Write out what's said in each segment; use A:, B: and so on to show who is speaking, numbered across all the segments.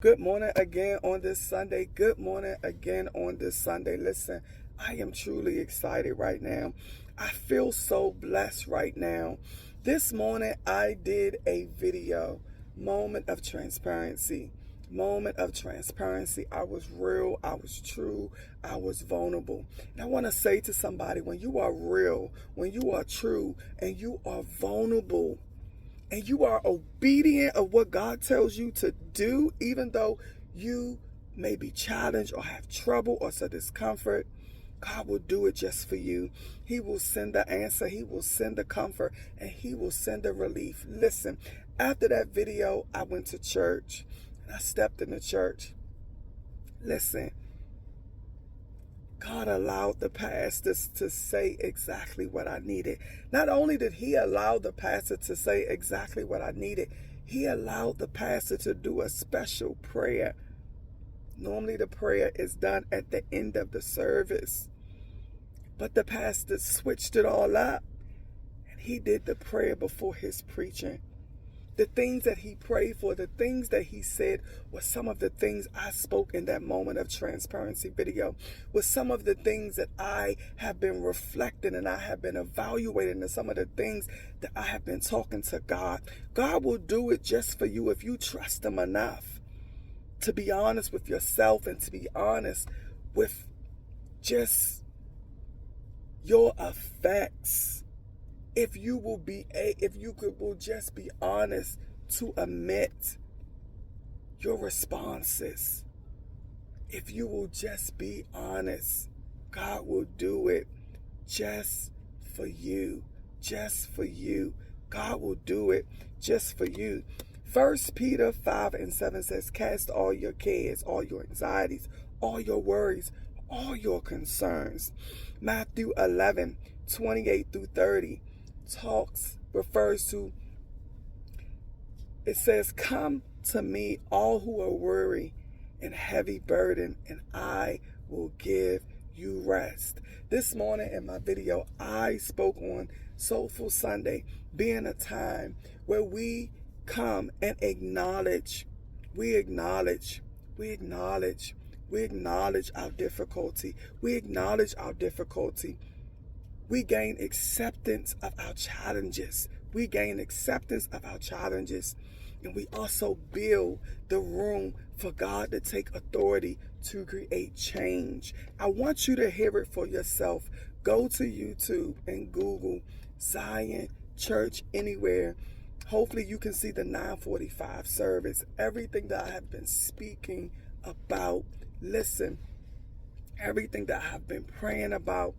A: Good morning again on this Sunday. Good morning again on this Sunday. Listen, I am truly excited right now. I feel so blessed right now. This morning I did a video, moment of transparency. Moment of transparency. I was real, I was true, I was vulnerable. And I want to say to somebody, when you are real, when you are true, and you are vulnerable, and you are obedient of what God tells you to do, even though you may be challenged or have trouble or some discomfort, God will do it just for you. He will send the answer, He will send the comfort, and He will send the relief. Listen, after that video, I went to church and I stepped in the church. Listen, God allowed the pastor to say exactly what I needed. Not only did He allow the pastor to say exactly what I needed, He allowed the pastor to do a special prayer. Normally the prayer is done at the end of the service, but the pastor switched it all up and he did the prayer before his preaching. The things that he prayed for, the things that he said were some of the things I spoke in that moment of transparency video, was some of the things that I have been reflecting and I have been evaluating, and some of the things that I have been talking to God. God will do it just for you if you trust Him enough to be honest with yourself and to be honest with just your effects. If you will just be honest to admit your responses. If you will just be honest, God will do it just for you. Just for you. God will do it just for you. 1 Peter 5:7 says, cast all your cares, all your anxieties, all your worries, all your concerns. Matthew 11:28-30 refers to, it says, come to me all who are weary and heavy burden, and I will give you rest. This morning in my video, I spoke on Soulful Sunday being a time where we come and acknowledge our difficulty. We acknowledge our difficulty. We gain acceptance of our challenges. And we also build the room for God to take authority to create change. I want you to hear it for yourself. Go to YouTube and Google Zion Church Anywhere. Hopefully you can see the 9:45 service. Everything that I have been speaking about, listen, everything that I have been praying about,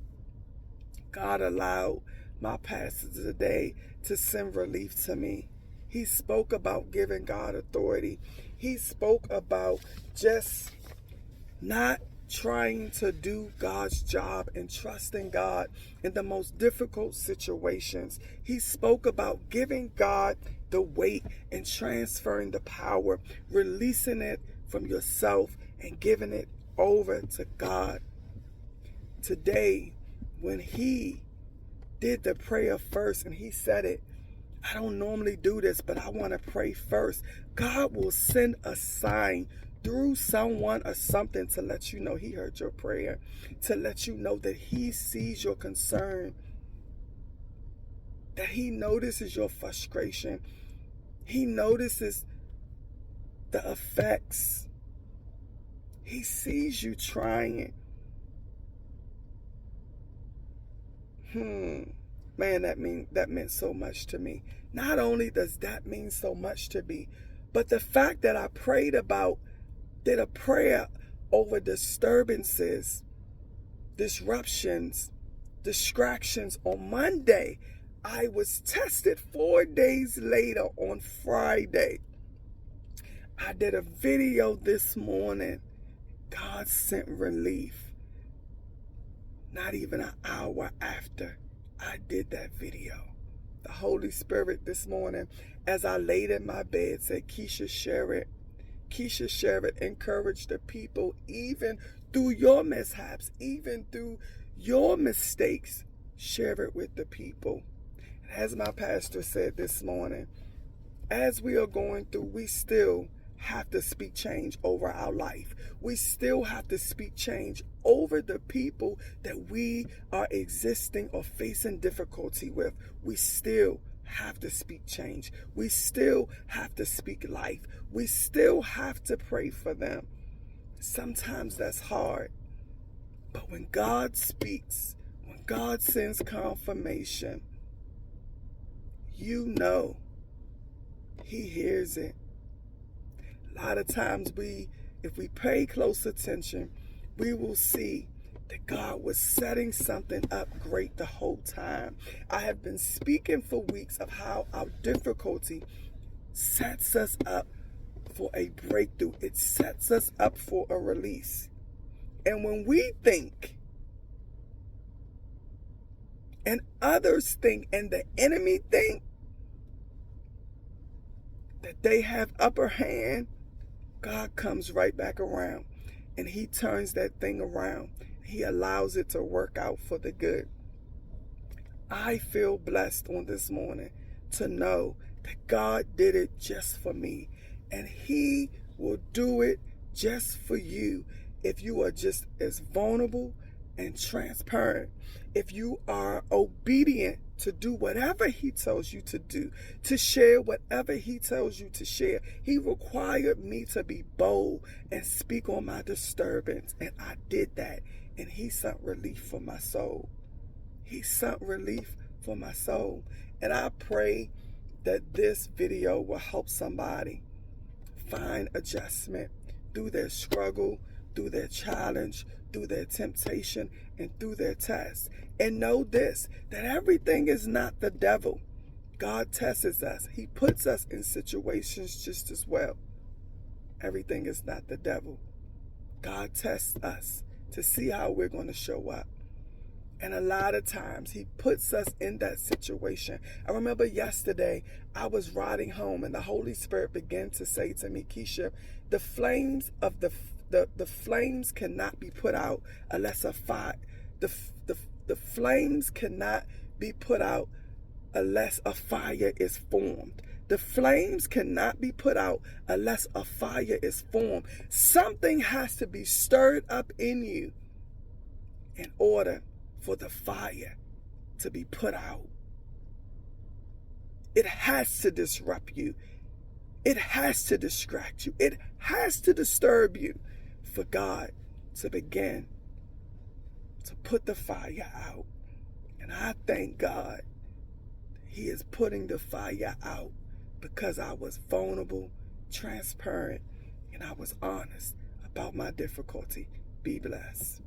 A: God allowed my pastor today to send relief to me. He spoke about giving God authority. He spoke about just not trying to do God's job and trusting God in the most difficult situations. He spoke about giving God the weight and transferring the power, releasing it from yourself and giving it over to God. Today, when he did the prayer first and he said it, I don't normally do this, but I want to pray first. God will send a sign through someone or something to let you know He heard your prayer, to let you know that He sees your concern, that He notices your frustration. He notices the effects. He sees you trying. Man, that meant so much to me. Not only does that mean so much to me, but the fact that I did a prayer over disturbances, disruptions, distractions on Monday. I was tested 4 days later on Friday. I did a video this morning. God sent relief. Not even an hour after I did that video, the Holy Spirit this morning, as I laid in my bed, said, Keisha, share it. Keisha, share it. Encourage the people, even through your mishaps, even through your mistakes. Share it with the people. And as my pastor said this morning, as we are going through, we still have to speak change over our life. We still have to speak change over the people that we are existing or facing difficulty with. We still have to speak change. We still have to speak life. We still have to pray for them. Sometimes that's hard. But when God speaks, when God sends confirmation, you know He hears it. A lot of times if we pay close attention, we will see that God was setting something up great the whole time. I have been speaking for weeks of how our difficulty sets us up for a breakthrough. It sets us up for a release. And when we think, and others think, and the enemy think that they have upper hand, God comes right back around and He turns that thing around. He allows it to work out for the good. I feel blessed on this morning to know that God did it just for me, and He will do it just for you if you are just as vulnerable and transparent. If you are obedient to do whatever He tells you to do, to share whatever He tells you to share. He required me to be bold and speak on my disturbance, and I did that, and He sent relief for my soul. He sent relief for my soul. And I pray that this video will help somebody find adjustment through their struggle, through their challenge, through their temptation, and through their test. And know this, that everything is not the devil. God tests us. He puts us in situations just as well. Everything is not the devil. God tests us to see how we're going to show up. And a lot of times He puts us in that situation. I remember yesterday I was riding home and the Holy Spirit began to say to me, Keisha, the flames of the flames cannot be put out unless a fire. The flames cannot be put out unless a fire is formed. The flames cannot be put out unless a fire is formed. Something has to be stirred up in you in order for the fire to be put out. It has to disrupt you. It has to distract you. It has to disturb you for God to begin to put the fire out. And I thank God He is putting the fire out because I was vulnerable, transparent, and I was honest about my difficulty. Be blessed.